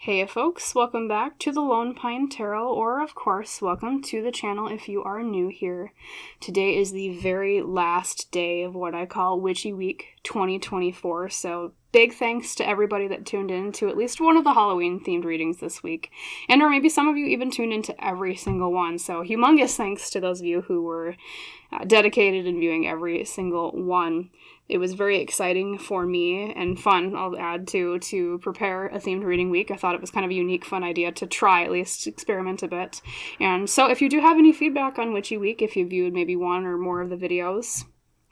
Hey folks, welcome back to the Lone Pine Tarot, or of course, welcome to the channel if you are new here. Today is the very last day of what I call Witchy Week 2024, so big thanks to everybody that tuned in to at least one of the Halloween themed readings this week. And or maybe some of you even tuned into every single one, so humongous thanks to those of you who were dedicated in viewing every single one. It was very exciting for me and fun, I'll add, to prepare a themed reading week. I thought it was kind of a unique, fun idea to try, at least experiment a bit. And so if you do have any feedback on Witchy Week, if you viewed maybe one or more of the videos,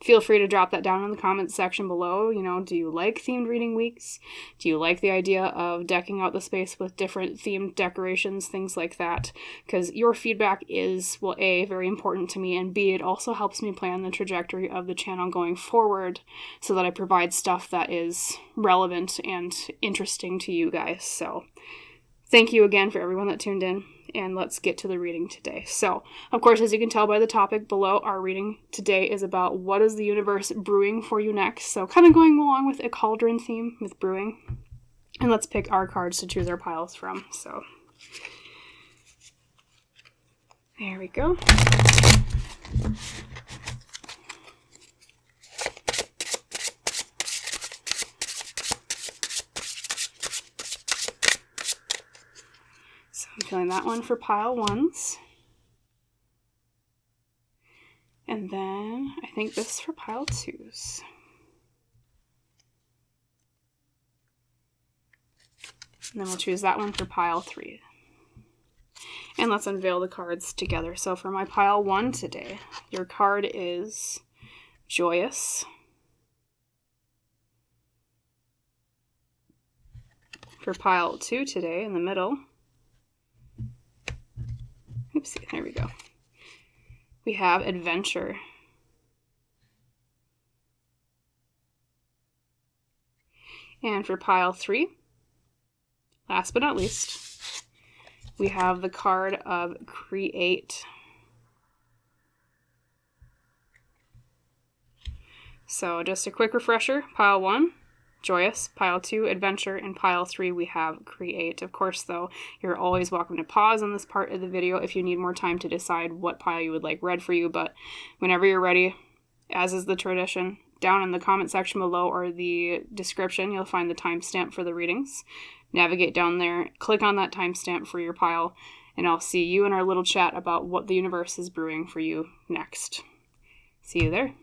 feel free to drop that down in the comments section below. You know, do you like themed reading weeks? Do you like the idea of decking out the space with different themed decorations, things like that? Because your feedback is, well, A, very important to me, and B, it also helps me plan the trajectory of the channel going forward so that I provide stuff that is relevant and interesting to you guys. So thank you again for everyone that tuned in, and let's get to the reading today. So, of course, as you can tell by the topic below, our reading today is about what is the universe brewing for you next. So kind of going along with a cauldron theme with brewing. And let's pick our cards to choose our piles from. So, there we go. I'm feeling that one for pile ones. And then I think this for pile twos. And then we'll choose that one for pile three. And let's unveil the cards together. So for my pile one today, your card is Joyous. For pile two today, in the middle, oopsie, there we go. We have Adventure. And for pile three, last but not least, we have the card of Create. So just a quick refresher, pile one, Joyous, pile two, Adventure, and pile three, we have Create. Of course, though, you're always welcome to pause on this part of the video if you need more time to decide what pile you would like read for you, but whenever you're ready, as is the tradition, down in the comment section below or the description, you'll find the timestamp for the readings. Navigate down there, click on that timestamp for your pile, and I'll see you in our little chat about what the universe is brewing for you next. See you there.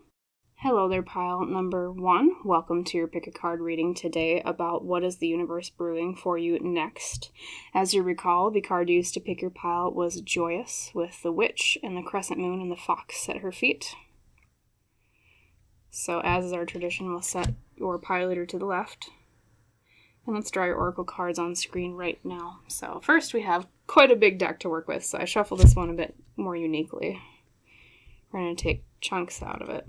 Hello there, pile number one. Welcome to your pick a card reading today about what is the universe brewing for you next. As you recall, the card used to pick your pile was Joyous, with the witch and the crescent moon and the fox at her feet. So as is our tradition, we'll set your pile leader to the left. And let's draw your oracle cards on screen right now. So first we have quite a big deck to work with, so I shuffled this one a bit more uniquely. We're going to take chunks out of it.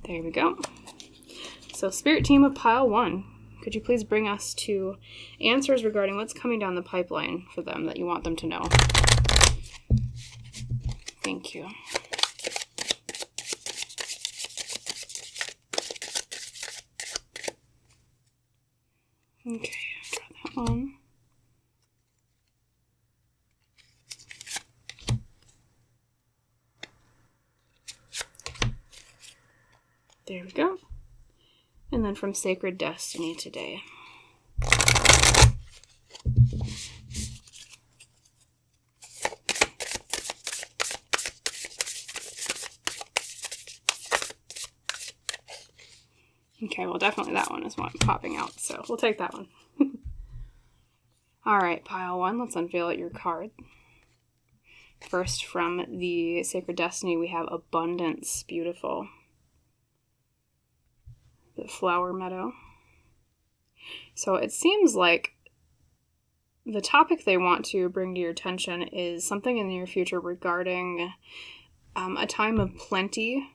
There we go. So Spirit Team of Pile 1, could you please bring us to answers regarding what's coming down the pipeline for them that you want them to know? Thank you. Okay, draw that one. There we go. And then from Sacred Destiny today. Okay, well, definitely that one is what popping out, so we'll take that one. All right, pile one, let's unveil your card. First, from the Sacred Destiny, we have Abundance. Beautiful. The flower meadow. So it seems like the topic they want to bring to your attention is something in the near future regarding a time of plenty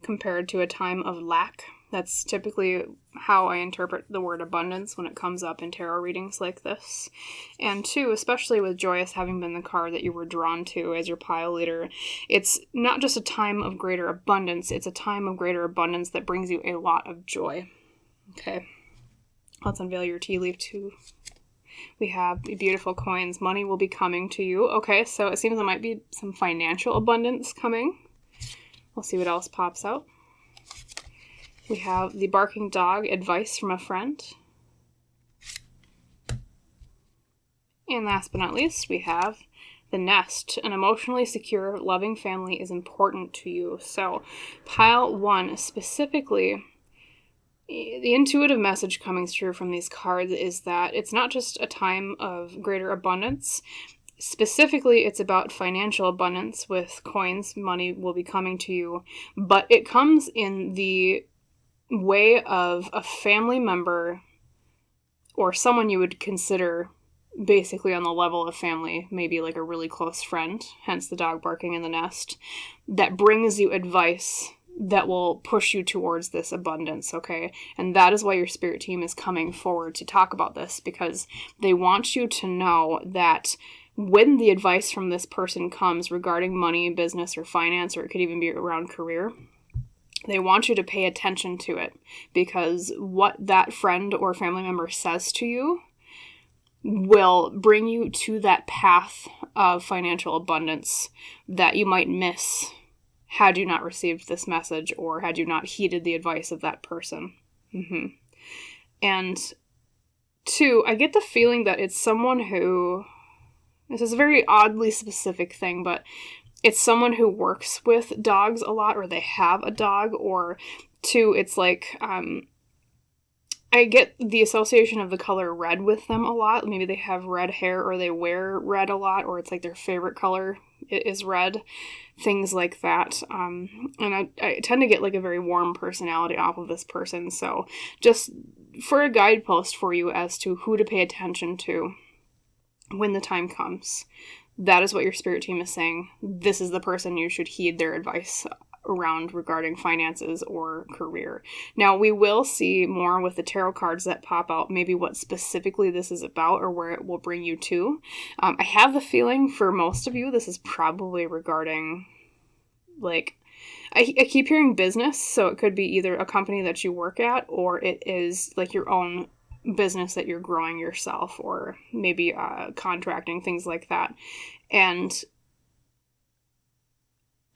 compared to a time of lack. That's typically how I interpret the word abundance when it comes up in tarot readings like this. And two, especially with Joyous having been the card that you were drawn to as your pile leader, it's not just a time of greater abundance, it's a time of greater abundance that brings you a lot of joy. Okay. Let's unveil your tea leaf too. We have beautiful coins. Money will be coming to you. Okay, so it seems there might be some financial abundance coming. We'll see what else pops out. We have the barking dog, advice from a friend. And last but not least, we have the nest. An emotionally secure, loving family is important to you. So, pile 1, specifically, the intuitive message coming through from these cards is that it's not just a time of greater abundance. Specifically, it's about financial abundance with coins. Money will be coming to you, but it comes in the way of a family member or someone you would consider basically on the level of family, maybe like a really close friend, hence the dog barking in the nest, that brings you advice that will push you towards this abundance, okay? And that is why your spirit team is coming forward to talk about this, because they want you to know that when the advice from this person comes regarding money, business, or finance, or it could even be around career, they want you to pay attention to it, because what that friend or family member says to you will bring you to that path of financial abundance that you might miss had you not received this message or had you not heeded the advice of that person. And 2, I get the feeling that it's someone who, this is a very oddly specific thing, but it's someone who works with dogs a lot, or they have a dog, or 2, it's like, I get the association of the color red with them a lot. Maybe they have red hair, or they wear red a lot, or it's like their favorite color is red. Things like that. And I tend to get like a very warm personality off of this person. So just for a guidepost for you as to who to pay attention to when the time comes, that is what your spirit team is saying. This is the person you should heed their advice around regarding finances or career. Now, we will see more with the tarot cards that pop out, maybe what specifically this is about or where it will bring you to. I have the feeling for most of you, this is probably regarding, like, I keep hearing business, so it could be either a company that you work at, or it is like your own business that you're growing yourself, or maybe contracting, things like that. And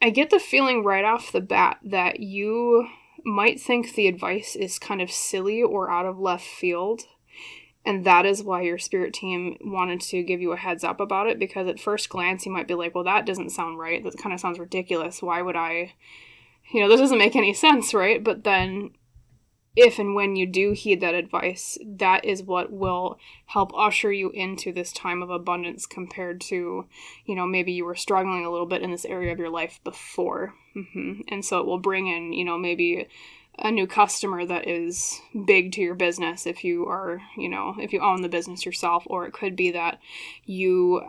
I get the feeling right off the bat that you might think the advice is kind of silly or out of left field, and that is why your spirit team wanted to give you a heads up about it, because at first glance you might be like, well, that doesn't sound right, that kind of sounds ridiculous, why would I, this doesn't make any sense, right? But then if and when you do heed that advice, that is what will help usher you into this time of abundance compared to, maybe you were struggling a little bit in this area of your life before. And so it will bring in, maybe a new customer that is big to your business if you are, if you own the business yourself, or it could be that you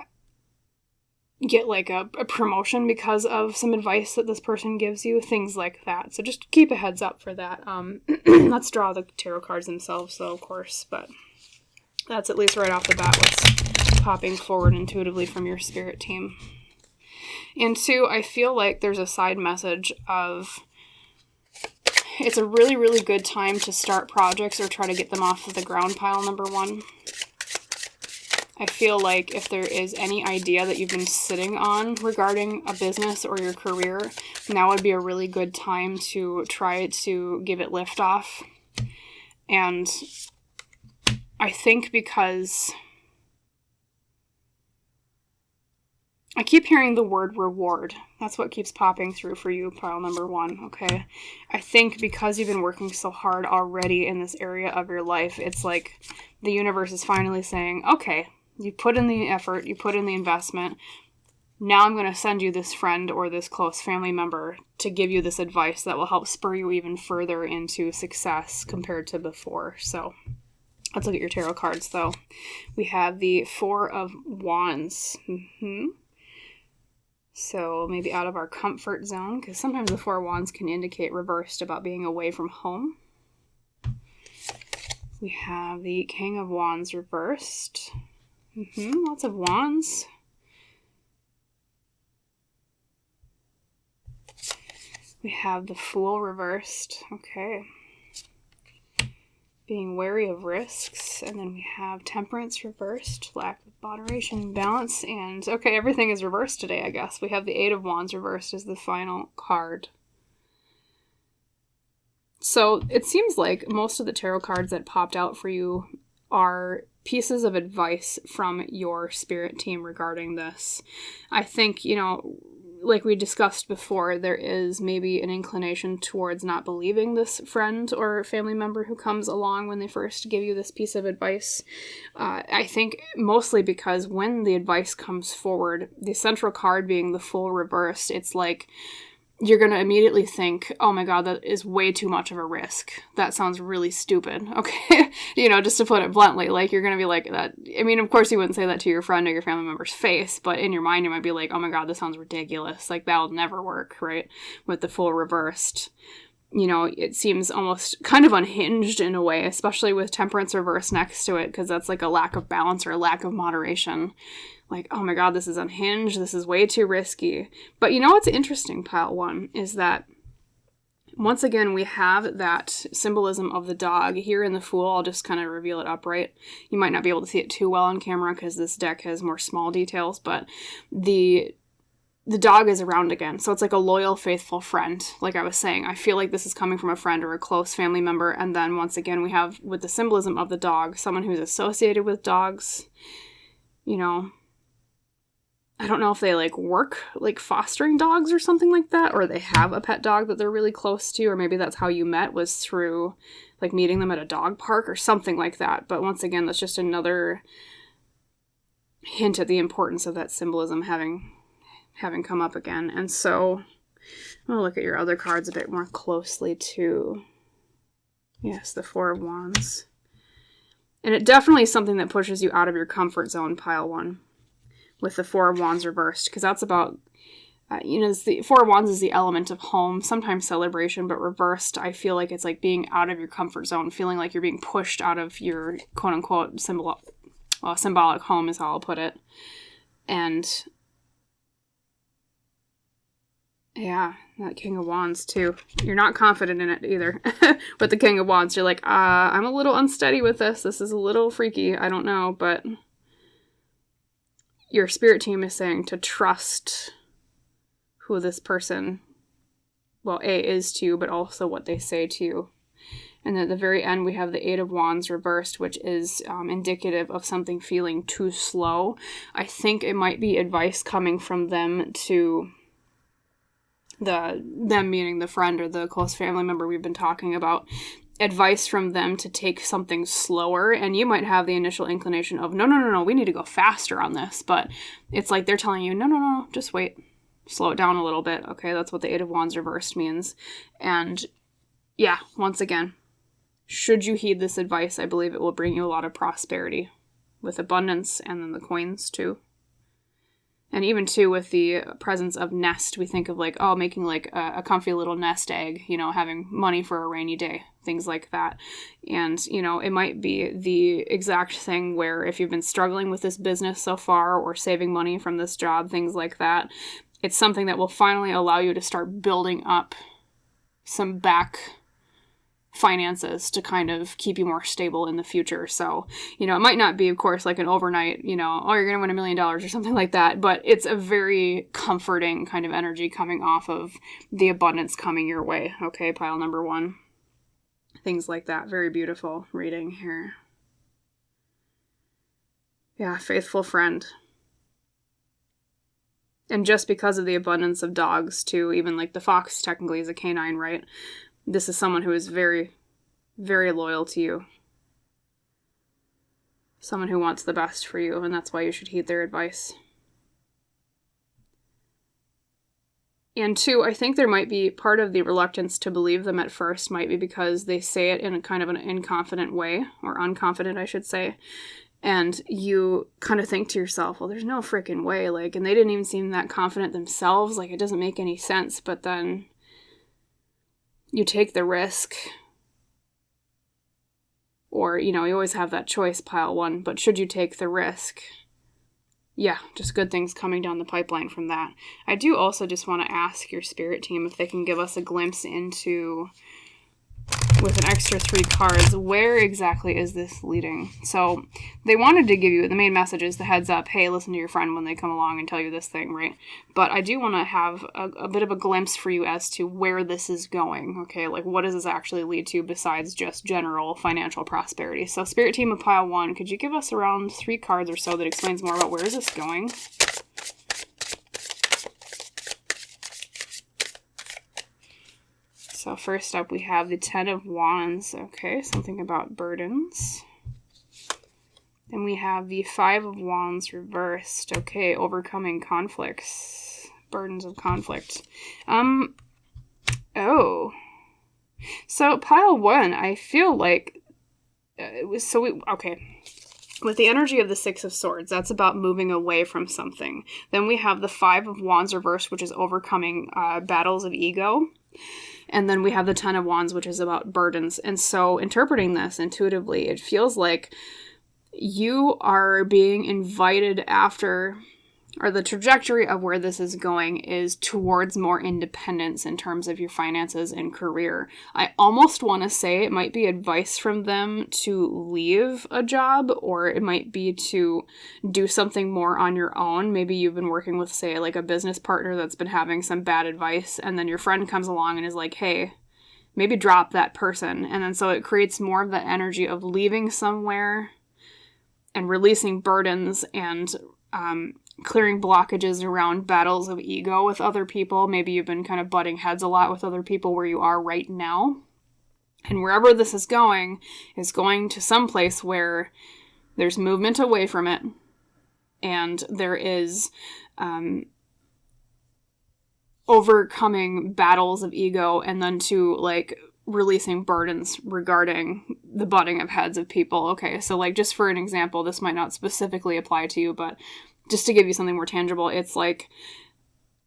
get like a promotion because of some advice that this person gives you, things like that. So just keep a heads up for that. Let's draw the tarot cards themselves, though, of course, but that's at least right off the bat what's popping forward intuitively from your spirit team. And 2, I feel like there's a side message of it's a really, really good time to start projects or try to get them off of the ground, pile number 1. I feel like if there is any idea that you've been sitting on regarding a business or your career, now would be a really good time to try to give it liftoff. And I think because I keep hearing the word reward. That's what keeps popping through for you, pile number 1, okay? I think because you've been working so hard already in this area of your life, it's like the universe is finally saying, okay, you put in the effort, you put in the investment, now I'm going to send you this friend or this close family member to give you this advice that will help spur you even further into success compared to before. So let's look at your tarot cards, though. We have the 4 of Wands. So maybe out of our comfort zone, because sometimes the 4 of Wands can indicate reversed about being away from home. We have the King of Wands reversed. Lots of wands. We have the Fool reversed. Okay. being wary of risks, and then we have temperance reversed, lack of moderation, balance, and okay, everything is reversed today, I guess. We have the Eight of Wands reversed as the final card. So it seems like most of the tarot cards that popped out for you are pieces of advice from your spirit team regarding this. I think, like we discussed before, there is maybe an inclination towards not believing this friend or family member who comes along when they first give you this piece of advice. I think mostly because when the advice comes forward, the central card being the Fool reversed, it's like you're going to immediately think, oh my God, that is way too much of a risk. That sounds really stupid. Okay. Just to put it bluntly, like you're going to be like that. I mean, of course you wouldn't say that to your friend or your family member's face, but in your mind, you might be like, oh my God, this sounds ridiculous. Like that'll never work, right? With the Fool reversed. It seems almost kind of unhinged in a way, especially with temperance reversed next to it, because that's like a lack of balance or a lack of moderation. Like, oh my God, this is unhinged. This is way too risky. But what's interesting, pile one, is that once again, we have that symbolism of the dog here in the Fool. I'll just kind of reveal it upright. You might not be able to see it too well on camera because this deck has more small details, but the dog is around again. So it's like a loyal, faithful friend. Like I was saying, I feel like this is coming from a friend or a close family member. And then once again, we have with the symbolism of the dog, someone who's associated with dogs. I don't know if they work fostering dogs or something like that, or they have a pet dog that they're really close to, or maybe that's how you met, was through meeting them at a dog park or something like that. But once again, that's just another hint at the importance of that symbolism having come up again. And so I'm going to look at your other cards a bit more closely too. Yes, the Four of Wands. And it definitely is something that pushes you out of your comfort zone, pile one, with the Four of Wands reversed, because that's about, the Four of Wands is the element of home, sometimes celebration, but reversed, I feel like it's like being out of your comfort zone, feeling like you're being pushed out of your quote-unquote symbolic home is how I'll put it. And yeah, that King of Wands too. You're not confident in it either. With the King of Wands, you're like, I'm a little unsteady with this. This is a little freaky. I don't know, but your spirit team is saying to trust who this person, is to you, but also what they say to you. And at the very end, we have the Eight of Wands reversed, which is indicative of something feeling too slow. I think it might be advice coming from them to them meaning the friend or the close family member we've been talking about, advice from them to take something slower. And you might have the initial inclination of, no, we need to go faster on this. But it's like they're telling you, no, just wait. Slow it down a little bit. Okay, that's what the Eight of Wands reversed means. And yeah, once again, should you heed this advice, I believe it will bring you a lot of prosperity with abundance and then the coins too. And even too with the presence of nest, we think of making a comfy little nest egg, having money for a rainy day, things like that. And, it might be the exact thing where if you've been struggling with this business so far or saving money from this job, things like that, it's something that will finally allow you to start building up some back finances to kind of keep you more stable in the future. So, it might not be, of course, like an overnight, you're going to win $1 million or something like that, but it's a very comforting kind of energy coming off of the abundance coming your way. Okay, pile number one. Things like that. Very beautiful reading here. Yeah, faithful friend. And just because of the abundance of dogs too, even the fox technically is a canine, right? This is someone who is very, very loyal to you. Someone who wants the best for you, and that's why you should heed their advice. And two, I think there might be part of the reluctance to believe them at first might be because they say it in a kind of an inconfident way, or unconfident, I should say. And you kind of think to yourself, well, there's no freaking way. And they didn't even seem that confident themselves. It doesn't make any sense. But then you take the risk, or, you always have that choice, pile one, but should you take the risk? Yeah, just good things coming down the pipeline from that. I do also just want to ask your spirit team if they can give us a glimpse into with an extra 3 cards. Where exactly is this leading? So they wanted to give you, the main message is the heads up, hey, listen to your friend when they come along and tell you this thing, right? But I do want to have a bit of a glimpse for you as to where this is going, okay? Like, what does this actually lead to besides just general financial prosperity? So Spirit Team of Pile 1, could you give us around 3 cards or so that explains more about where is this going? So first up, we have the 10 of Wands. Okay, something about burdens. Then we have the 5 of Wands reversed. Okay, overcoming conflicts. Burdens of conflict. Oh. So pile 1, I feel like... okay. With the energy of the 6 of Swords, that's about moving away from something. Then we have the 5 of Wands reversed, which is overcoming battles of ego. And then we have the 10 of Wands, which is about burdens. And so interpreting this intuitively, it feels like you are being invited after, or the trajectory of where this is going is towards more independence in terms of your finances and career. I almost want to say it might be advice from them to leave a job, or it might be to do something more on your own. Maybe you've been working with, say, like a business partner that's been having some bad advice, and then your friend comes along and is like, hey, maybe drop that person. And then so it creates more of the energy of leaving somewhere and releasing burdens and clearing blockages around battles of ego with other people. Maybe you've been kind of butting heads a lot with other people where you are right now. And wherever this is going to some place where there's movement away from it, and there is overcoming battles of ego, and then to, like, releasing burdens regarding the butting of heads of people. Okay, so, like, just for an example, this might not specifically apply to you, but just to give you something more tangible, it's like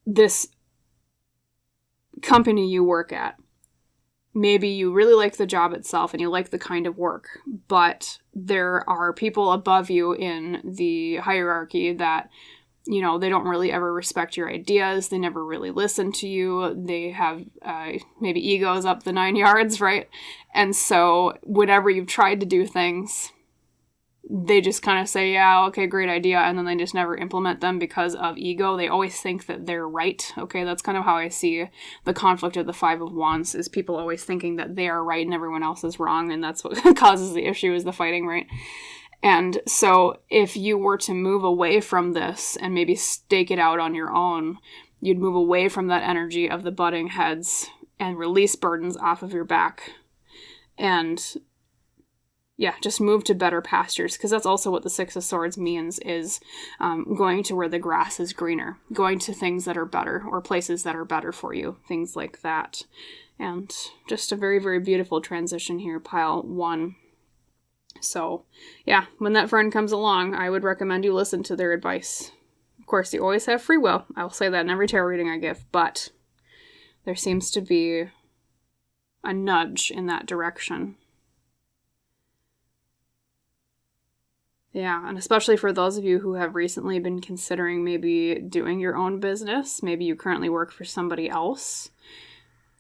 this company you work at. Maybe you really like the job itself and you like the kind of work, but there are people above you in the hierarchy that, you know, they don't really ever respect your ideas. They never really listen to you. They have maybe egos up the 9 yards, right? And so whenever you've tried to do things, they just kind of say, yeah, okay, great idea, and then they just never implement them because of ego. They always think that they're right. Okay, that's kind of how I see the conflict of the 5 of Wands, is people always thinking that they are right and everyone else is wrong, and that's what causes the issue, is the fighting, right? And so if you were to move away from this and maybe stake it out on your own, you'd move away from that energy of the butting heads and release burdens off of your back. And yeah, just move to better pastures, because that's also what the 6 of Swords means, is going to where the grass is greener, going to things that are better, or places that are better for you, things like that. And just a very, very beautiful transition here, pile 1. So, yeah, when that friend comes along, I would recommend you listen to their advice. Of course, you always have free will. I will say that in every tarot reading I give, but there seems to be a nudge in that direction. Yeah, and especially for those of you who have recently been considering maybe doing your own business, maybe you currently work for somebody else,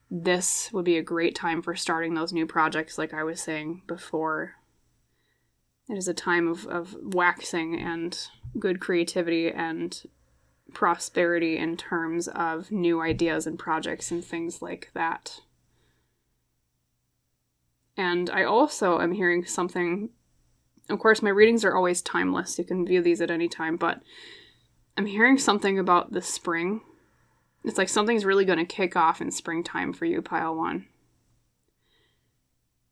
this would be a great time for starting those new projects, like I was saying before. It is a time of waxing and good creativity and prosperity in terms of new ideas and projects and things like that. And I also am hearing something. Of course, my readings are always timeless. You can view these at any time, but I'm hearing something about the spring. It's like something's really going to kick off in springtime for you, pile 1.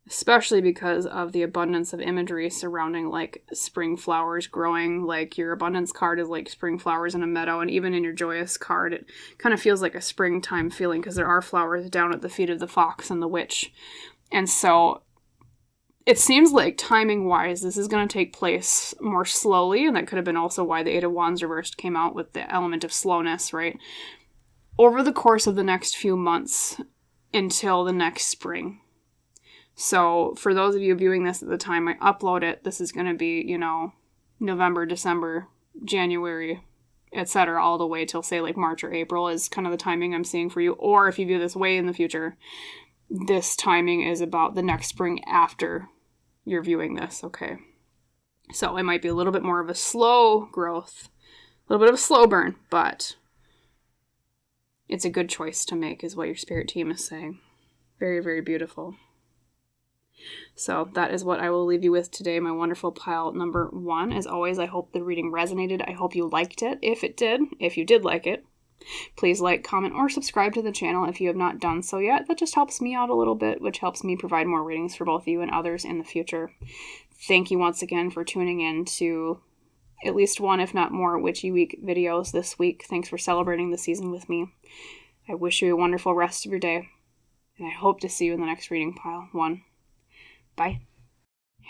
Especially because of the abundance of imagery surrounding, like, spring flowers growing. Like, your abundance card is like spring flowers in a meadow, and even in your Joyous card, it kind of feels like a springtime feeling, because there are flowers down at the feet of the fox and the witch. And so it seems like, timing-wise, this is going to take place more slowly, and that could have been also why the 8 of Wands reversed came out with the element of slowness, right? Over the course of the next few months until the next spring. So for those of you viewing this at the time I upload it, this is going to be, you know, November, December, January, etc., all the way till, say, like March or April is kind of the timing I'm seeing for you. Or if you view this way in the future, this timing is about the next spring after you're viewing this, okay? So it might be a little bit more of a slow growth, a little bit of a slow burn, but it's a good choice to make is what your spirit team is saying. Very, very beautiful. So that is what I will leave you with today, my wonderful pile number 1. As always, I hope the reading resonated. I hope you liked it. If it did, if you did like it, please like, comment, or subscribe to the channel if you have not done so yet. That just helps me out a little bit, which helps me provide more readings for both you and others in the future. Thank you once again for tuning in to at least one, if not more, Witchy Week videos this week. Thanks for celebrating the season with me. I wish you a wonderful rest of your day, and I hope to see you in the next reading, pile 1. Bye.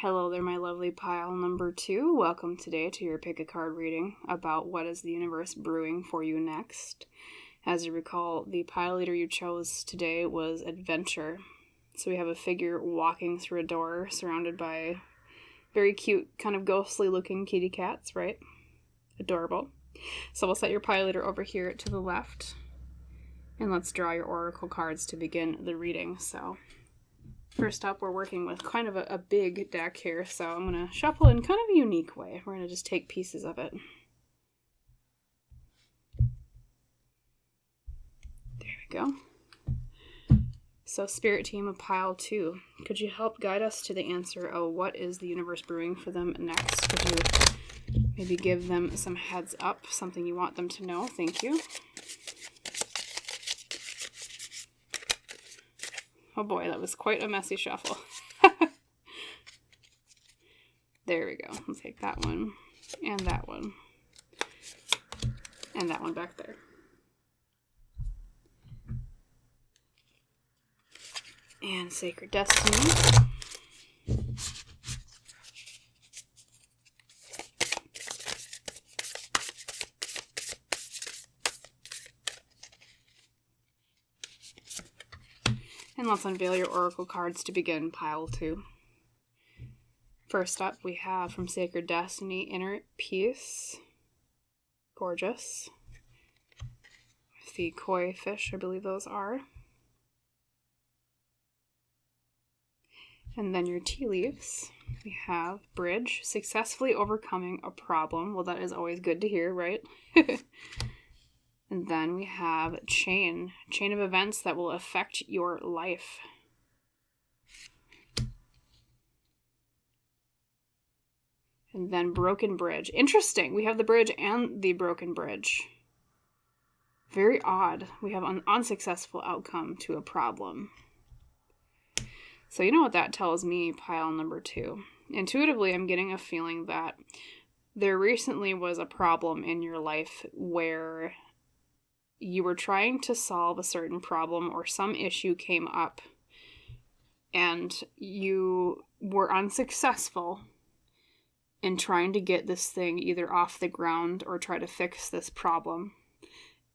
Hello there, my lovely pile number 2. Welcome today to your pick a card reading about what is the universe brewing for you next. As you recall, the pile leader you chose today was adventure. So we have a figure walking through a door surrounded by very cute, kind of ghostly looking kitty cats, right? Adorable. So we'll set your pile leader over here to the left. And let's draw your oracle cards to begin the reading. So first up, we're working with kind of a big deck here, so I'm going to shuffle in kind of a unique way. We're going to just take pieces of it. There we go. So spirit team of pile 2, could you help guide us to the answer of what is the universe brewing for them next? Could you maybe give them some heads up, something you want them to know? Thank you. Oh boy, that was quite a messy shuffle. There we go. We'll take that one, and that one back there. And Sacred Destiny. And let's unveil your oracle cards to begin pile 2. First up, we have from Sacred Destiny, Inner Peace. Gorgeous. The koi fish, I believe those are. And then your tea leaves. We have Bridge, successfully overcoming a problem. Well, that is always good to hear, right? And then we have Chain of events that will affect your life. And then Broken Bridge. Interesting. We have the bridge and the broken bridge. Very odd. We have an unsuccessful outcome to a problem. So you know what that tells me, pile number 2. Intuitively, I'm getting a feeling that there recently was a problem in your life where you were trying to solve a certain problem or some issue came up and you were unsuccessful in trying to get this thing either off the ground or try to fix this problem.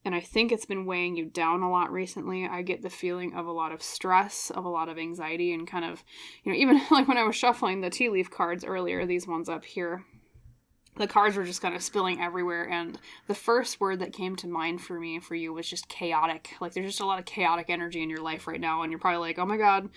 And I think it's been weighing you down a lot recently. I get the feeling of a lot of stress, of a lot of anxiety, and kind of, even like when I was shuffling the tea leaf cards earlier, these ones up here, the cards were just kind of spilling everywhere. And the first word that came to mind for you was just chaotic. Like there's just a lot of chaotic energy in your life right now. And you're probably like, oh my God,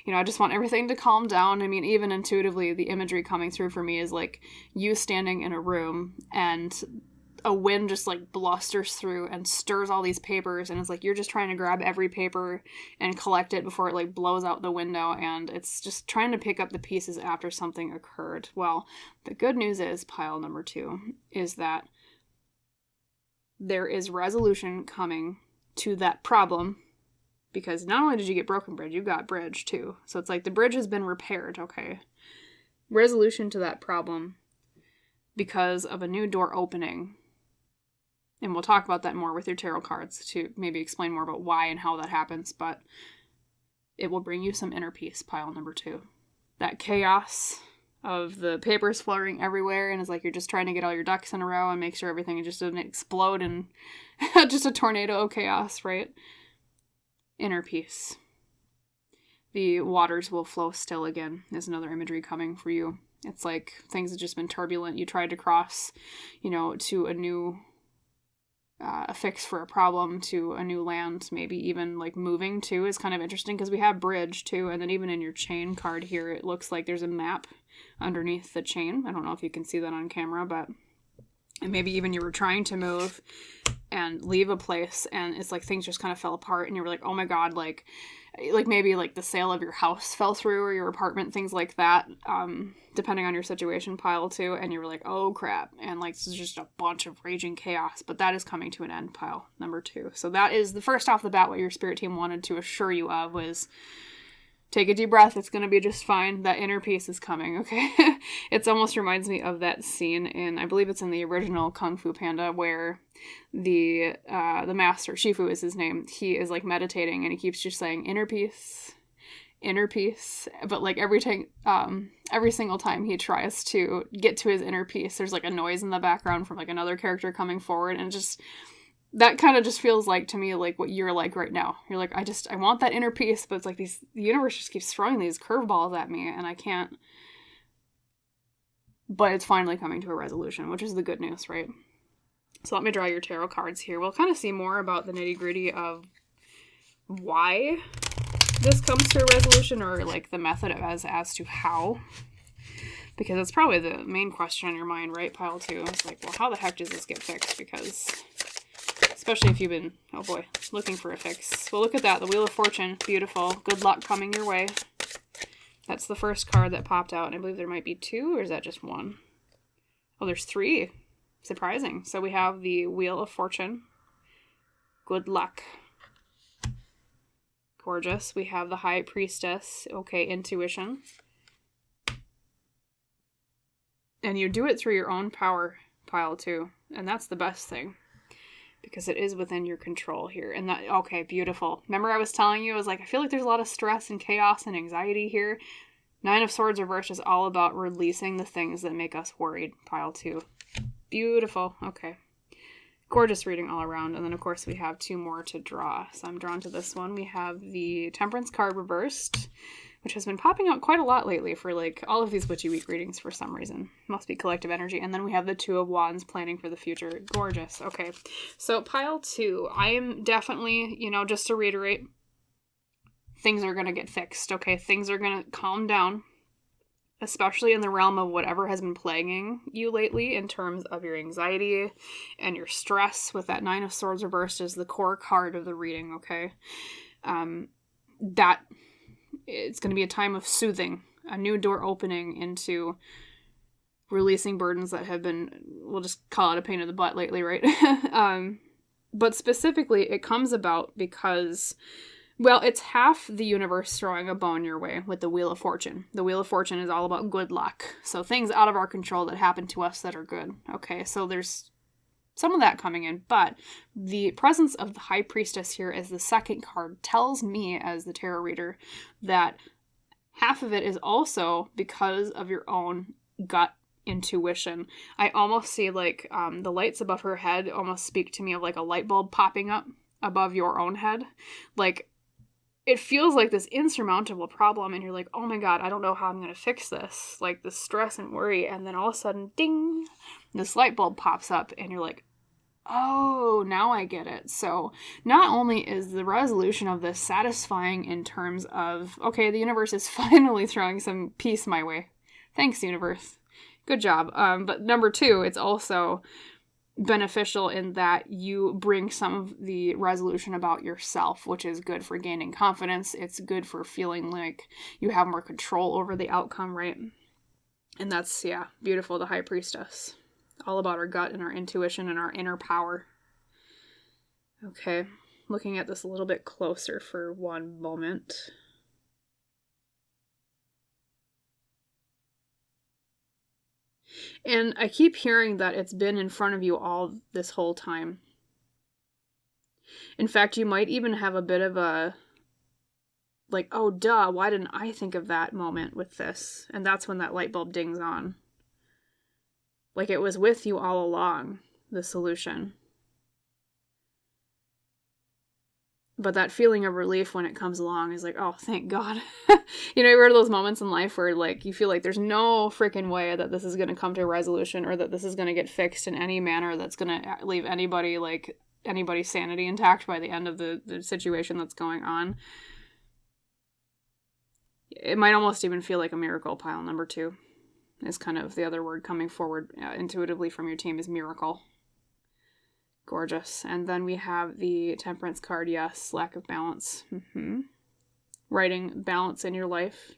I just want everything to calm down. I mean, even intuitively, the imagery coming through for me is like you standing in a room and a wind just like blusters through and stirs all these papers, and it's like you're just trying to grab every paper and collect it before it like blows out the window, and it's just trying to pick up the pieces after something occurred. Well, the good news is, pile number 2, is that there is resolution coming to that problem, because not only did you get broken bridge, you got bridge too. So it's like the bridge has been repaired, okay? Resolution to that problem because of a new door opening. And we'll talk about that more with your tarot cards to maybe explain more about why and how that happens, but it will bring you some inner peace, pile number 2. That chaos of the papers fluttering everywhere, and it's like you're just trying to get all your ducks in a row and make sure everything just doesn't explode and just a tornado of chaos, right? Inner peace. The waters will flow still again is another imagery coming for you. It's like things have just been turbulent. You tried to cross, to a new a fix for a problem to a new land, maybe even like moving too is kind of interesting because we have bridge too, and then even in your chain card here, it looks like there's a map underneath the chain. I don't know if you can see that on camera, but and maybe even you were trying to move and leave a place and it's like things just kind of fell apart and you were like, oh my god, like maybe like the sale of your house fell through or your apartment, things like that, depending on your situation, pile 2, and you were like, oh crap, and like this is just a bunch of raging chaos, but that is coming to an end, pile number 2. So that is the first off the bat what your spirit team wanted to assure you of was take a deep breath, it's going to be just fine. That inner peace is coming, okay? It almost reminds me of that scene in, I believe it's in the original Kung Fu Panda, where the master, Shifu is his name, he is like meditating and he keeps just saying inner peace, but like every single time he tries to get to his inner peace, there's like a noise in the background from like another character coming forward, and just that kind of just feels like to me like what you're like right now. You're like, I want that inner peace, but it's like the universe just keeps throwing these curveballs at me and I can't. But it's finally coming to a resolution, which is the good news, right? So let me draw your tarot cards here. We'll kind of see more about the nitty-gritty of why this comes to a resolution, or like the method as to how. Because it's probably the main question in your mind, right? Pile 2. It's like, well, how the heck does this get fixed? Because especially if you've been, oh boy, looking for a fix. Well, look at that. The Wheel of Fortune. Beautiful. Good luck coming your way. That's the first card that popped out. And I believe there might be 2, or is that just 1? Oh, there's 3. Surprising. So we have the Wheel of Fortune. Good luck. Gorgeous. We have the High Priestess. Okay, intuition. And you do it through your own power, pile 2. And that's the best thing, because it is within your control here. And that, okay, beautiful. Remember I was telling you, I was like, I feel like there's a lot of stress and chaos and anxiety here. 9 of Swords reversed is all about releasing the things that make us worried, pile 2. Beautiful. Okay. Gorgeous reading all around. And then, of course, we have 2 more to draw. So I'm drawn to this one. We have the Temperance card reversed, which has been popping out quite a lot lately for like all of these Witchy Week readings for some reason. Must be collective energy. And then we have the 2 of Wands, planning for the future. Gorgeous. Okay. So pile 2, I am definitely, just to reiterate, things are going to get fixed. Okay. Things are going to calm down, especially in the realm of whatever has been plaguing you lately in terms of your anxiety and your stress. With that 9 of Swords reversed as the core card of the reading. Okay. That it's going to be a time of soothing, a new door opening into releasing burdens that have been, we'll just call it a pain in the butt lately, right? But specifically, it comes about because, well, it's half the universe throwing a bone your way with the Wheel of Fortune. The Wheel of Fortune is all about good luck. So things out of our control that happen to us that are good. Okay, so there's some of that coming in, but the presence of the High Priestess here as the second card tells me, as the tarot reader, that half of it is also because of your own gut intuition. I almost see like the lights above her head almost speak to me of like a light bulb popping up above your own head. Like, it feels like this insurmountable problem, and you're like, oh my god, I don't know how I'm going to fix this. Like, the stress and worry, and then all of a sudden, ding, this light bulb pops up, and you're like, oh, now I get it. So not only is the resolution of this satisfying in terms of, okay, the universe is finally throwing some peace my way. Thanks, universe. Good job. But number 2, it's also beneficial in that you bring some of the resolution about yourself, which is good for gaining confidence. It's good for feeling like you have more control over the outcome, right? And that's, yeah, beautiful, the High Priestess. All about our gut and our intuition and our inner power. Okay, looking at this a little bit closer for one moment. And I keep hearing that it's been in front of you all this whole time. In fact, you might even have a bit of a, like, oh duh, why didn't I think of that moment with this? And that's when that light bulb dings on. Like, it was with you all along, the solution. But that feeling of relief when it comes along is like, oh, thank God. You're at those moments in life where, like, you feel like there's no freaking way that this is going to come to a resolution, or that this is going to get fixed in any manner that's going to leave anybody, like, anybody's sanity intact by the end of the situation that's going on. It might almost even feel like a miracle. Pile number 2 is kind of the other word coming forward intuitively from your team is miracle. Gorgeous. And then we have the Temperance card. Yes, lack of balance. Writing balance in your life.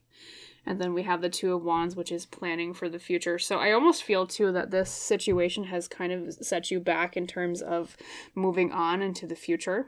And then we have the Two of Wands, which is planning for the future. So I almost feel, too, that this situation has kind of set you back in terms of moving on into the future.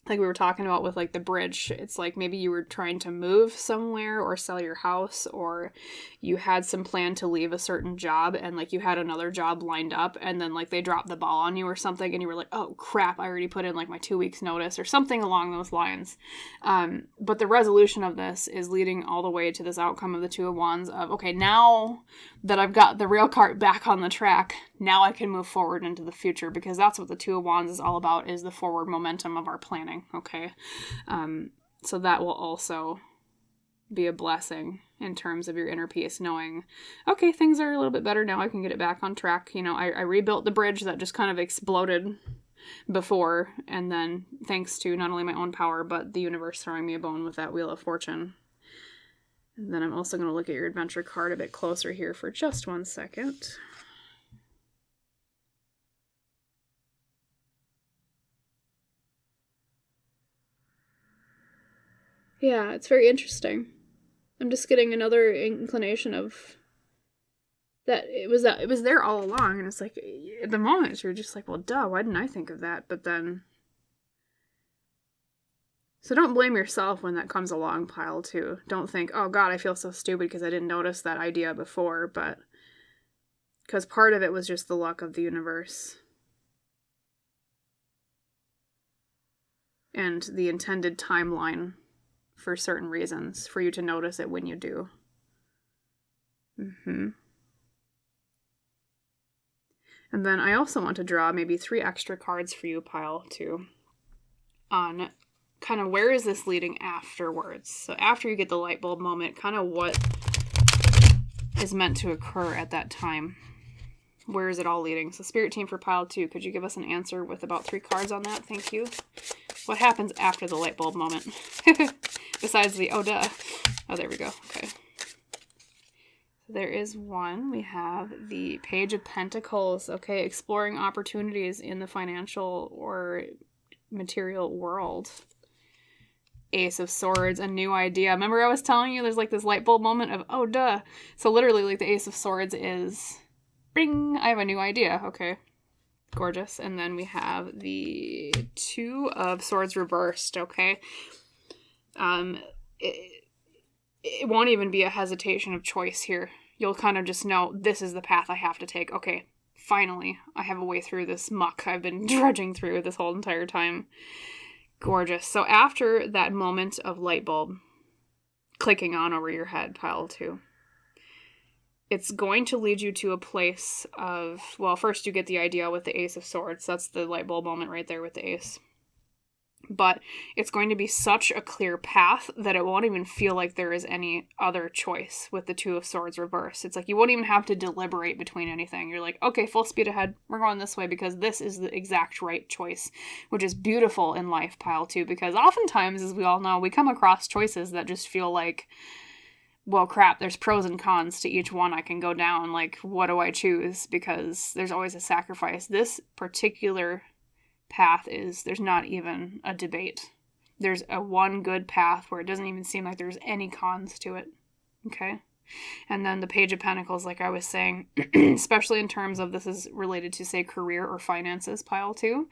Like we were talking about with like the bridge, it's like maybe you were trying to move somewhere or sell your house, or you had some plan to leave a certain job and like you had another job lined up and then like they dropped the ball on you or something and you were like, oh crap, I already put in like my 2 weeks notice or something along those lines. But the resolution of this is leading all the way to this outcome of the Two of Wands of, okay, now that I've got the rail cart back on the track, now I can move forward into the future, because that's what the Two of Wands is all about, is the forward momentum of our planning. Okay. So that will also be a blessing in terms of your inner peace, knowing, okay, things are a little bit better now. I can get it back on track. You know, I rebuilt the bridge that just kind of exploded before. And then thanks to not only my own power, but the universe throwing me a bone with that Wheel of Fortune. And then I'm also going to look at your adventure card a bit closer here for just 1 second. Yeah, it's very interesting. I'm just getting another inclination of that it was there all along, and it's like at the moment you're just like, well, duh, why didn't I think of that? But then, so don't blame yourself when that comes along, Pile, too. Don't think, oh God, I feel so stupid because I didn't notice that idea before, but because part of it was just the luck of the universe and the intended timeline for certain reasons, for you to notice it when you do. And then I also want to draw maybe 3 extra cards for you, Pile, too, on kind of where is this leading afterwards. So after you get the light bulb moment, kind of what is meant to occur at that time. Where is it all leading? So Spirit Team for Pile 2, could you give us an answer with about 3 cards on that? Thank you. What happens after the light bulb moment? Besides the, oh duh. Oh, there we go. Okay. There is one. We have the Page of Pentacles. Okay, exploring opportunities in the financial or material world. Ace of Swords, a new idea. Remember I was telling you there's like this light bulb moment of, oh duh. So literally like the Ace of Swords is, bing, I have a new idea. Okay. Gorgeous. And then we have the Two of Swords reversed. Okay. It won't even be a hesitation of choice here. You'll kind of just know this is the path I have to take. Okay, finally, I have a way through this muck I've been drudging through this whole entire time. Gorgeous. So after that moment of light bulb clicking on over your head, Pile 2, it's going to lead you to a place of, well, first you get the idea with the Ace of Swords. That's the light bulb moment right there with the Ace. But it's going to be such a clear path that it won't even feel like there is any other choice with the Two of Swords reverse. It's like you won't even have to deliberate between anything. You're like, okay, full speed ahead. We're going this way because this is the exact right choice, which is beautiful in life, Pile 2, because oftentimes, as we all know, we come across choices that just feel like, well, crap, there's pros and cons to each one I can go down. Like, what do I choose? Because there's always a sacrifice. This particular path is, there's not even a debate. There's a one good path where it doesn't even seem like there's any cons to it. Okay? And then the Page of Pentacles, like I was saying, especially in terms of this is related to, say, career or finances, Pile 2.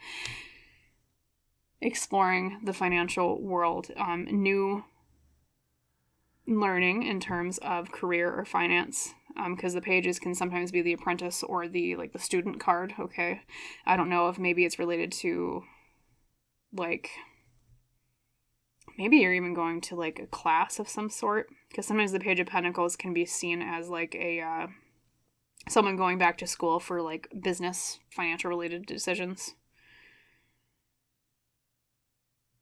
Exploring the financial world. New learning in terms of career or finance, because the pages can sometimes be the apprentice or the student card. Okay, I don't know if maybe it's related to like maybe you're even going to like a class of some sort, because sometimes the Page of Pentacles can be seen as like a someone going back to school for like business, financial related decisions,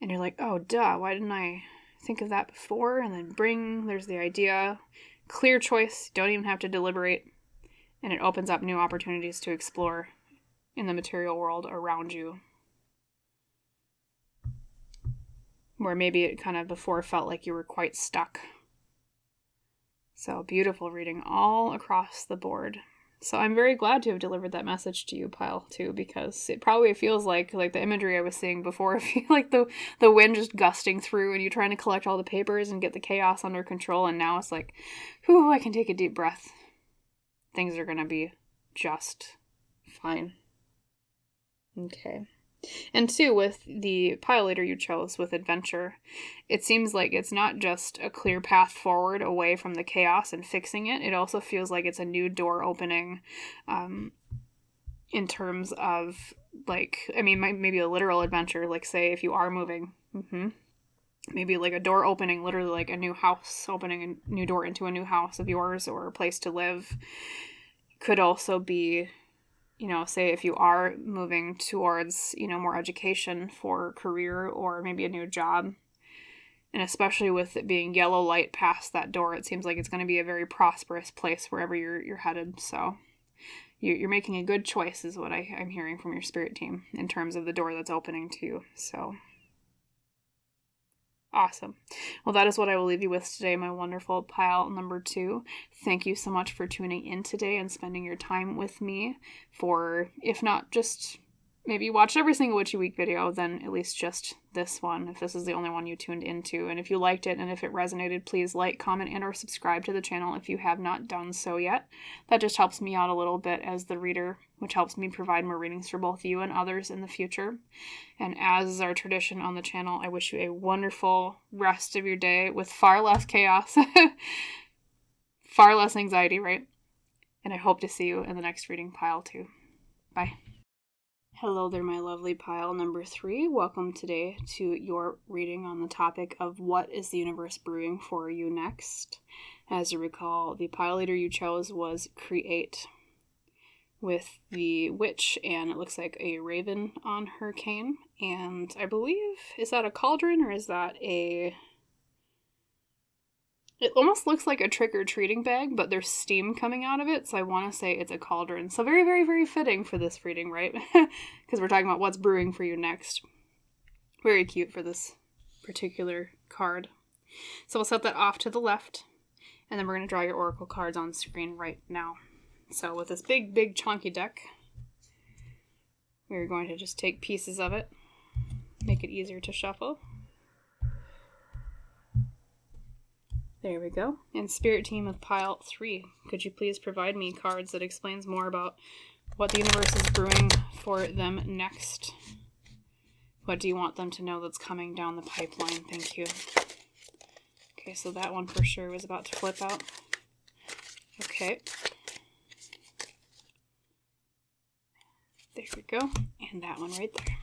and you're like, oh duh, why didn't I think of that before? And then there's the idea, clear choice, don't even have to deliberate, and it opens up new opportunities to explore in the material world around you. where maybe it kind of before felt like you were quite stuck. So beautiful reading all across the board. So I'm very glad to have delivered that message to you, Pile 2, because it probably feels like the imagery I was seeing before, I feel like the wind just gusting through and you're trying to collect all the papers and get the chaos under control, and now it's like, whew, I can take a deep breath. Things are going to be just fine. Okay. And 2, with the pile leader you chose with adventure, it seems like it's not just a clear path forward away from the chaos and fixing it. It also feels like it's a new door opening in terms of, like, I mean, maybe a literal adventure, like say if you are moving. Maybe like a door opening, literally like a new house, opening a new door into a new house of yours or a place to live. Could also be, say if you are moving towards, more education for career or maybe a new job. And especially with it being yellow light past that door, it seems like it's going to be a very prosperous place wherever you're headed. So you're making a good choice is what I'm hearing from your spirit team in terms of the door that's opening to you. So awesome. Well, that is what I will leave you with today, my wonderful pile number 2. Thank you so much for tuning in today and spending your time with me for, if not just maybe you watched every single Witchy Week video, then at least just this one, if this is the only one you tuned into. And if you liked it and if it resonated, please like, comment, and or subscribe to the channel if you have not done so yet. That just helps me out a little bit as the reader, which helps me provide more readings for both you and others in the future. And as is our tradition on the channel, I wish you a wonderful rest of your day with far less chaos, far less anxiety, right? And I hope to see you in the next reading, pile 2. Bye. Hello there, my lovely pile number 3. Welcome today to your reading on the topic of what is the universe brewing for you next. As you recall, the pile leader you chose was Create with the witch, and it looks like a raven on her cane. And I believe, is that a cauldron or is that a... It almost looks like a trick-or-treating bag, but there's steam coming out of it, so I want to say it's a cauldron. So very, very, very fitting for this reading, right? Because we're talking about what's brewing for you next. Very cute for this particular card. So we'll set that off to the left, and then we're going to draw your oracle cards on screen right now. So with this big, big chunky deck, we're going to just take pieces of it, make it easier to shuffle. There we go. And spirit team of pile 3, could you please provide me cards that explains more about what the universe is brewing for them next? What do you want them to know that's coming down the pipeline? Thank you. Okay, so that one for sure was about to flip out. Okay. There we go. And that one right there.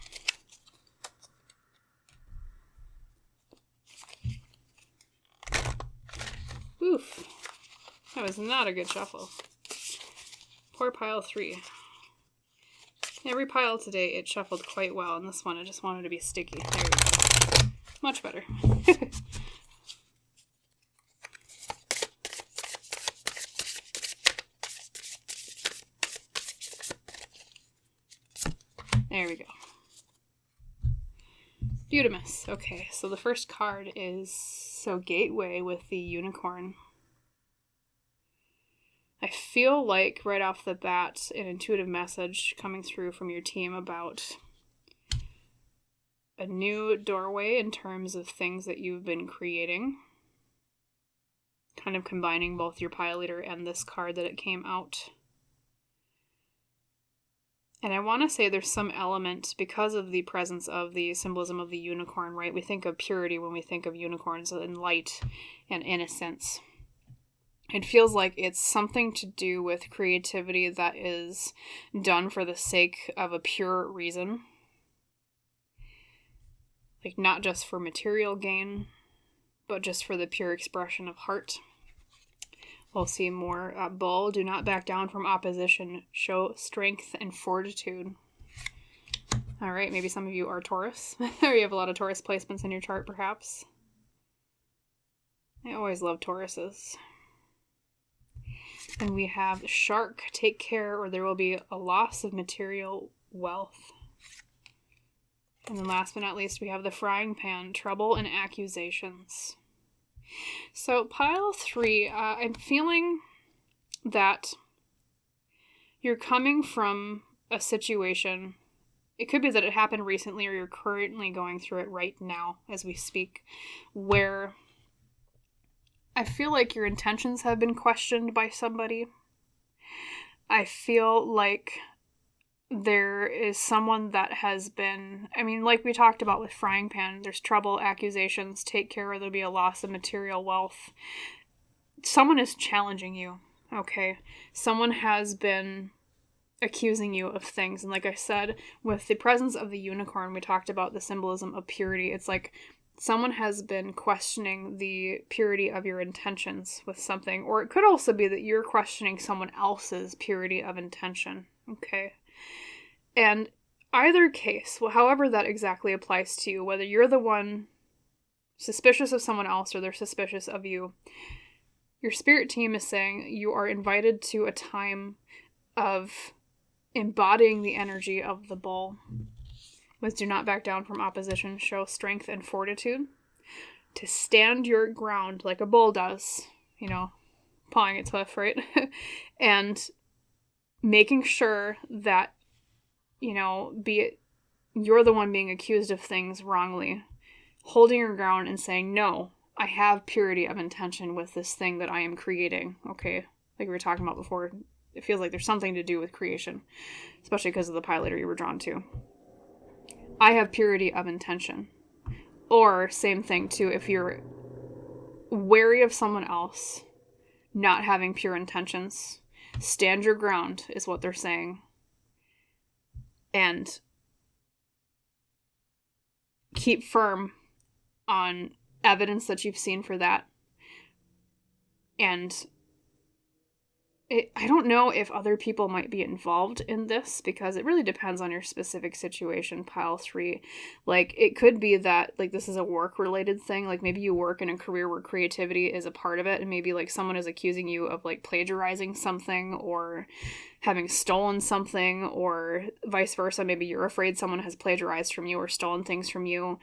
Oof. That was not a good shuffle. Poor pile 3. Every pile today, it shuffled quite well, and this one, I just wanted to be sticky. There we go. Much better. There we go. Beautimus. Okay, so the first card is Gateway with the unicorn. I feel like right off the bat, an intuitive message coming through from your team about a new doorway in terms of things that you've been creating. Kind of combining both your pile leader and this card that it came out. And I want to say there's some element, because of the presence of the symbolism of the unicorn, right? We think of purity when we think of unicorns and light and innocence. It feels like it's something to do with creativity that is done for the sake of a pure reason. Like not just for material gain, but just for the pure expression of heart. We'll see more. Bull, do not back down from opposition. Show strength and fortitude. All right, maybe some of you are Taurus. Or you have a lot of Taurus placements in your chart, perhaps. I always love Tauruses. And we have Shark, take care or there will be a loss of material wealth. And then last but not least, we have the frying pan, trouble and accusations. So pile 3, I'm feeling that you're coming from a situation. It could be that it happened recently, or you're currently going through it right now as we speak, where I feel like your intentions have been questioned by somebody. I feel like there is someone that has been, like we talked about with frying pan, there's trouble, accusations, take care or there'll be a loss of material wealth. Someone is challenging you, okay? Someone has been accusing you of things. And like I said, with the presence of the unicorn, we talked about the symbolism of purity. It's like someone has been questioning the purity of your intentions with something. Or it could also be that you're questioning someone else's purity of intention, okay? And either case, however that exactly applies to you, whether you're the one suspicious of someone else or they're suspicious of you, your spirit team is saying you are invited to a time of embodying the energy of the bull with do not back down from opposition, show strength and fortitude, to stand your ground like a bull does, pawing its hoof, right? And making sure that, be it you're the one being accused of things wrongly, holding your ground and saying, no, I have purity of intention with this thing that I am creating, okay? Like we were talking about before, it feels like there's something to do with creation, especially because of the pilator you were drawn to. I have purity of intention. Or, same thing too, if you're wary of someone else not having pure intentions, stand your ground is what they're saying. And keep firm on evidence that you've seen for that. And I don't know if other people might be involved in this, because it really depends on your specific situation, pile 3. Like, it could be that, like, this is a work-related thing. Like, maybe you work in a career where creativity is a part of it, and maybe, like, someone is accusing you of, like, plagiarizing something or having stolen something, or vice versa. Maybe you're afraid someone has plagiarized from you or stolen things from you.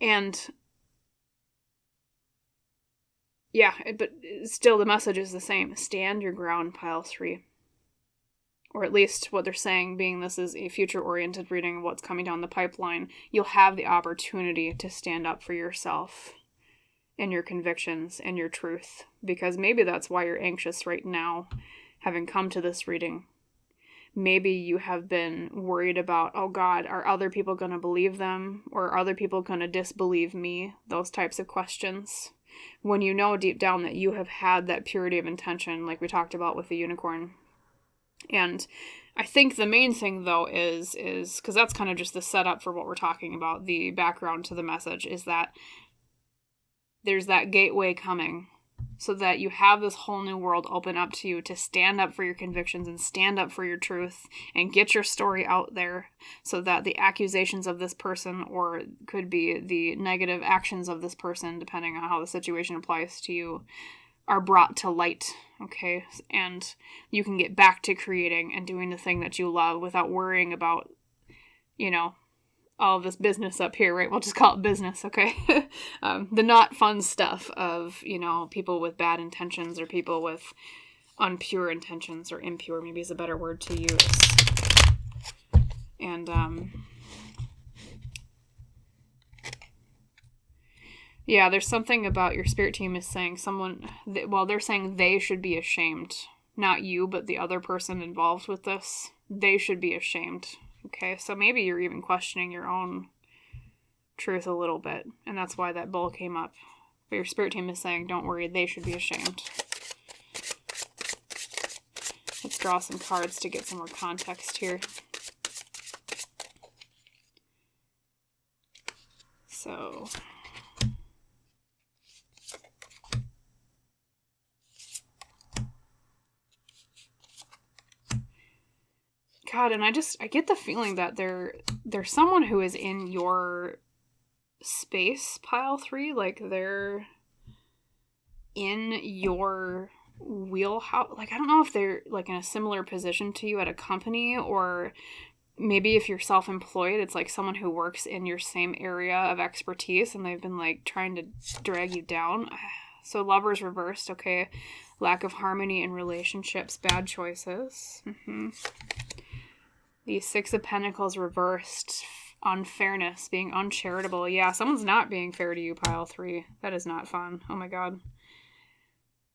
And yeah, but still the message is the same. Stand your ground, pile 3. Or at least what they're saying, being this is a future-oriented reading of what's coming down the pipeline, you'll have the opportunity to stand up for yourself and your convictions and your truth. Because maybe that's why you're anxious right now, having come to this reading. Maybe you have been worried about, oh God, are other people going to believe them? Or are other people going to disbelieve me? Those types of questions. When you know deep down that you have had that purity of intention, like we talked about with the unicorn. And I think the main thing, though, is because that's kind of just the setup for what we're talking about, the background to the message, is that there's that gateway coming, so that you have this whole new world open up to you to stand up for your convictions and stand up for your truth and get your story out there, so that the accusations of this person, or could be the negative actions of this person, depending on how the situation applies to you, are brought to light, okay? And you can get back to creating and doing the thing that you love without worrying about, all of this business up here, right? We'll just call it business, okay? The not fun stuff of, people with bad intentions, or people with unpure intentions, or impure, maybe is a better word to use. And, yeah, there's something about your spirit team is saying they're saying they should be ashamed. Not you, but the other person involved with this. They should be ashamed. Okay, so maybe you're even questioning your own truth a little bit, and that's why that bull came up. But your spirit team is saying, don't worry, they should be ashamed. Let's draw some cards to get some more context here. So, God, and I get the feeling that there's someone who is in your space, pile 3, like they're in your wheelhouse. Like, I don't know if they're like in a similar position to you at a company, or maybe if you're self-employed, it's like someone who works in your same area of expertise and they've been like trying to drag you down. So Lovers reversed, okay. Lack of harmony in relationships, bad choices. The Six of Pentacles reversed, unfairness, being uncharitable. Yeah, someone's not being fair to you, pile 3. That is not fun. Oh my god.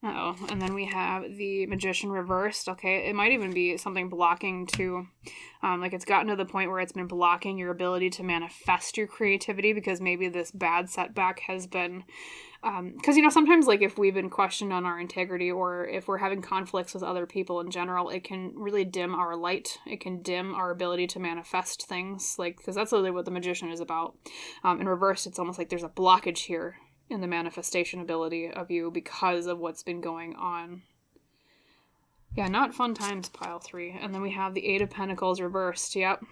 Uh-oh. And then we have the Magician reversed. Okay, it might even be something blocking too. Like it's gotten to the point where it's been blocking your ability to manifest your creativity because maybe this bad setback has been... Because, you know, sometimes, like, if we've been questioned on our integrity or if we're having conflicts with other people in general, it can really dim our light. It can dim our ability to manifest things, like, because that's really what the Magician is about. In reverse, it's almost like there's a blockage here in the manifestation ability of you because of what's been going on. Yeah, not fun times, pile 3. And then we have the Eight of Pentacles reversed. Yep.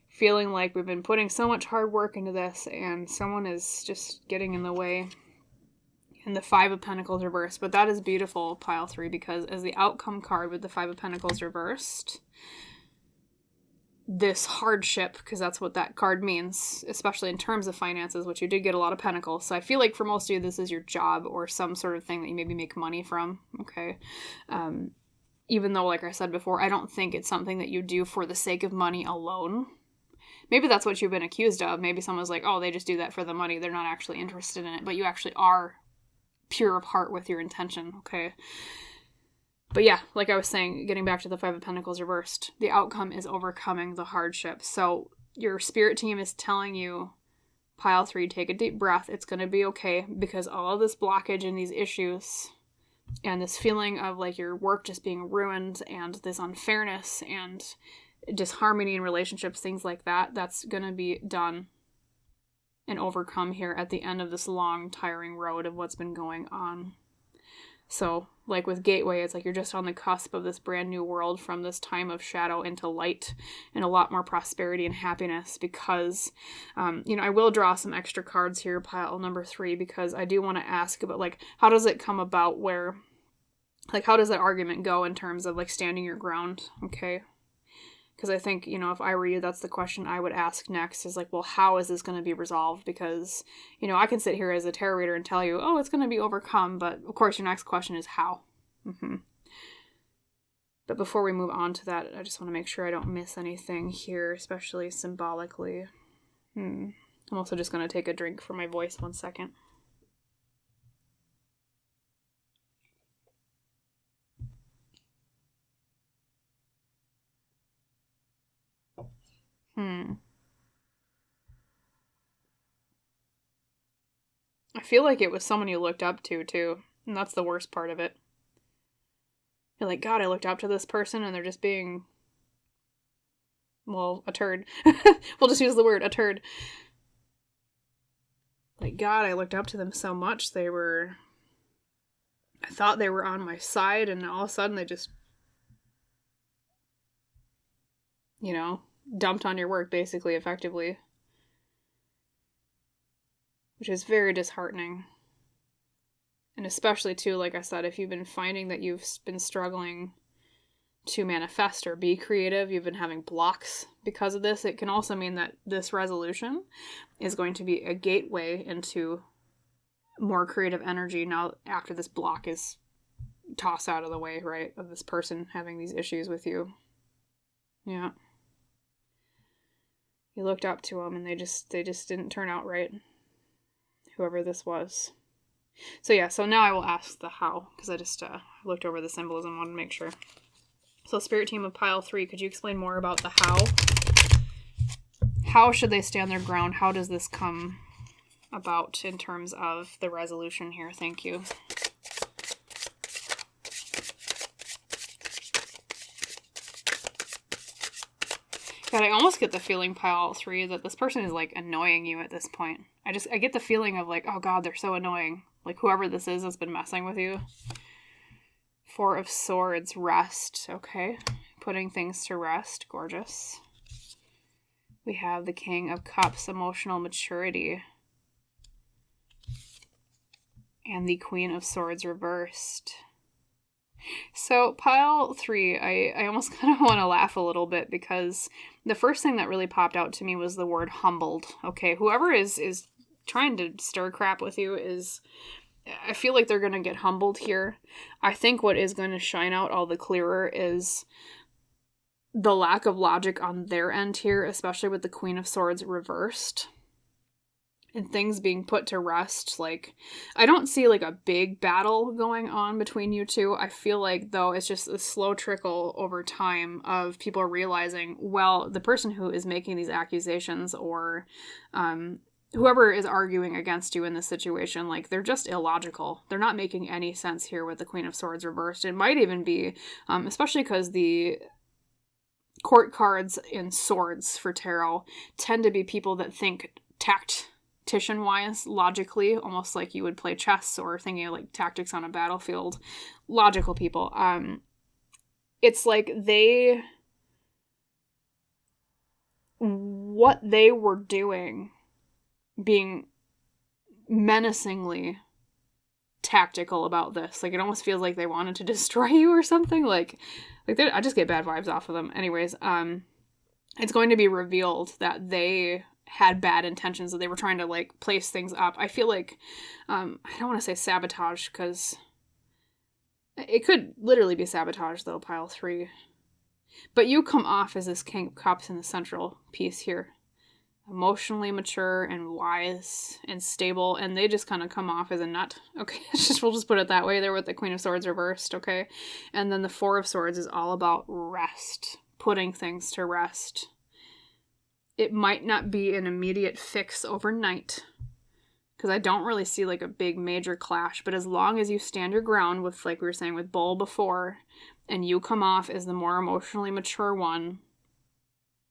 Feeling like we've been putting so much hard work into this and someone is just getting in the way. And the Five of Pentacles reversed. But that is beautiful, pile 3, because as the outcome card with the Five of Pentacles reversed, this hardship, because that's what that card means, especially in terms of finances, which you did get a lot of pentacles. So I feel like for most of you, this is your job or some sort of thing that you maybe make money from, okay? Even though, like I said before, I don't think it's something that you do for the sake of money alone. Maybe that's what you've been accused of. Maybe someone's like, oh, they just do that for the money. They're not actually interested in it. But you actually are pure of heart with your intention, okay? But yeah, like I was saying, getting back to the Five of Pentacles reversed, the outcome is overcoming the hardship. So your spirit team is telling you, pile 3, take a deep breath. It's going to be okay because all of this blockage and these issues and this feeling of like your work just being ruined and this unfairness and disharmony in relationships, things like that, that's going to be done and overcome here at the end of this long, tiring road of what's been going on. So, like with Gateway, it's like you're just on the cusp of this brand new world from this time of shadow into light and a lot more prosperity and happiness because, I will draw some extra cards here, pile number 3, because I do want to ask about, like, how does it come about where, like, how does that argument go in terms of, like, standing your ground, okay? Because I think, if I were you, that's the question I would ask next is like, well, how is this going to be resolved? Because, I can sit here as a tarot reader and tell you, oh, it's going to be overcome. But of course, your next question is how. But before we move on to that, I just want to make sure I don't miss anything here, especially symbolically. I'm also just going to take a drink for my voice 1 second. I feel like it was someone you looked up to, too. And that's the worst part of it. You're like, God, I looked up to this person and they're just being, well, a turd. We'll just use the word, a turd. Like, God, I looked up to them so much. I thought they were on my side and all of a sudden they just, dumped on your work, basically, effectively. Which is very disheartening. And especially, too, like I said, if you've been finding that you've been struggling to manifest or be creative, you've been having blocks because of this, it can also mean that this resolution is going to be a gateway into more creative energy now after this block is tossed out of the way, right, of this person having these issues with you. Yeah. You looked up to them and they just didn't turn out right. Whoever this was. So yeah, so now I will ask the how, because I just looked over the symbolism and wanted to make sure. So spirit team of pile 3, could you explain more about the how? How should they stand their ground? How does this come about in terms of the resolution here? Thank you. God, I almost get the feeling, pile 3, that this person is, like, annoying you at this point. I get the feeling of, like, oh God, they're so annoying. Like, whoever this is has been messing with you. Four of Swords, rest. Okay. Putting things to rest. Gorgeous. We have the King of Cups, emotional maturity. And the Queen of Swords reversed. So pile 3, I almost kind of want to laugh a little bit because the first thing that really popped out to me was the word humbled. Okay, whoever is trying to stir crap with you is, I feel like they're going to get humbled here. I think what is going to shine out all the clearer is the lack of logic on their end here, especially with the Queen of Swords reversed. And things being put to rest. Like, I don't see like a big battle going on between you two. I feel like, though, it's just a slow trickle over time of people realizing, well, the person who is making these accusations or whoever is arguing against you in this situation, like, they're just illogical. They're not making any sense here with the Queen of Swords reversed. It might even be, especially because the court cards in swords for tarot tend to be people that think tactician-wise, logically, almost like you would play chess or thinking of, like, tactics on a battlefield. Logical people. It's like what they were doing, being menacingly tactical about this. Like, it almost feels like they wanted to destroy you or something. Like I just get bad vibes off of them. Anyways, it's going to be revealed that they had bad intentions, that they were trying to, like, place things up. I feel like, I don't want to say sabotage, because it could literally be sabotage, though, pile 3. But you come off as this King of Cups in the central piece here. Emotionally mature and wise and stable, and they just kind of come off as a nut. Okay, we'll just put it that way there with the Queen of Swords reversed, okay? And then the Four of Swords is all about rest, putting things to rest. It might not be an immediate fix overnight, because I don't really see, like, a big major clash, but as long as you stand your ground with, like we were saying with Bull before, and you come off as the more emotionally mature one,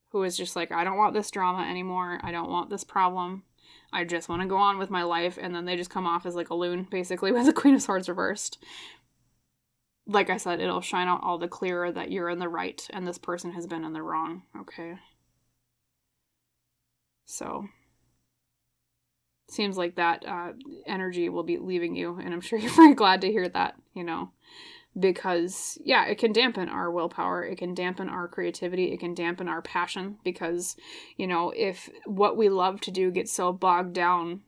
who is just like, I don't want this drama anymore, I don't want this problem, I just want to go on with my life, and then they just come off as, like, a loon, basically, with the Queen of Swords reversed. Like I said, it'll shine out all the clearer that you're in the right, and this person has been in the wrong, okay? So, seems like that energy will be leaving you, and I'm sure you're very glad to hear that, you know, because, yeah, it can dampen our willpower, it can dampen our creativity, it can dampen our passion, because, you know, if what we love to do gets so bogged down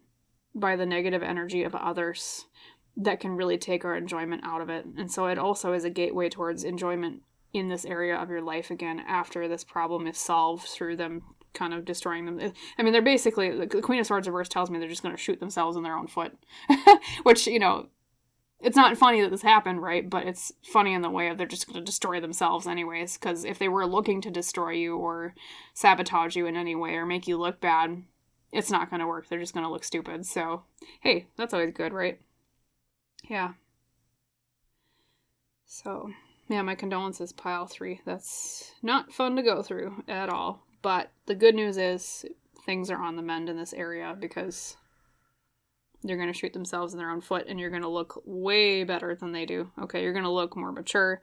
by the negative energy of others, that can really take our enjoyment out of it. And so it also is a gateway towards enjoyment in this area of your life again after this problem is solved through them kind of destroying them. I mean, they're basically, the Queen of Swords reverse tells me they're just going to shoot themselves in their own foot. Which, you know, it's not funny that this happened, right? But it's funny in the way of they're just going to destroy themselves anyways, because if they were looking to destroy you or sabotage you in any way or make you look bad, it's not going to work. They're just going to look stupid. So, hey, that's always good, right? Yeah. So, yeah, my condolences, pile 3. That's not fun to go through at all. But the good news is things are on the mend in this area, because they're going to shoot themselves in their own foot, and you're going to look way better than they do. Okay, you're going to look more mature.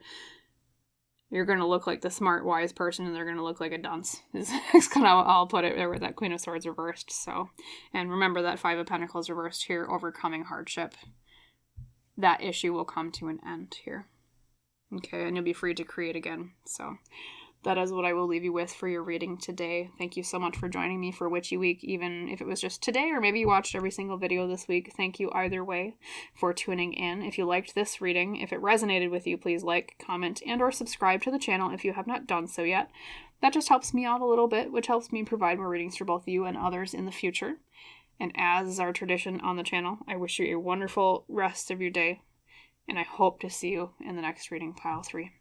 You're going to look like the smart, wise person, and they're going to look like a dunce. Is kind of how I'll put it there with that Queen of Swords reversed. So, and remember that Five of Pentacles reversed here, overcoming hardship. That issue will come to an end here. Okay, and you'll be free to create again. So that is what I will leave you with for your reading today. Thank you so much for joining me for Witchy Week, even if it was just today, or maybe you watched every single video this week. Thank you either way for tuning in. If you liked this reading, if it resonated with you, please like, comment, and or subscribe to the channel if you have not done so yet. That just helps me out a little bit, which helps me provide more readings for both you and others in the future. And as is our tradition on the channel, I wish you a wonderful rest of your day, and I hope to see you in the next reading, pile 3.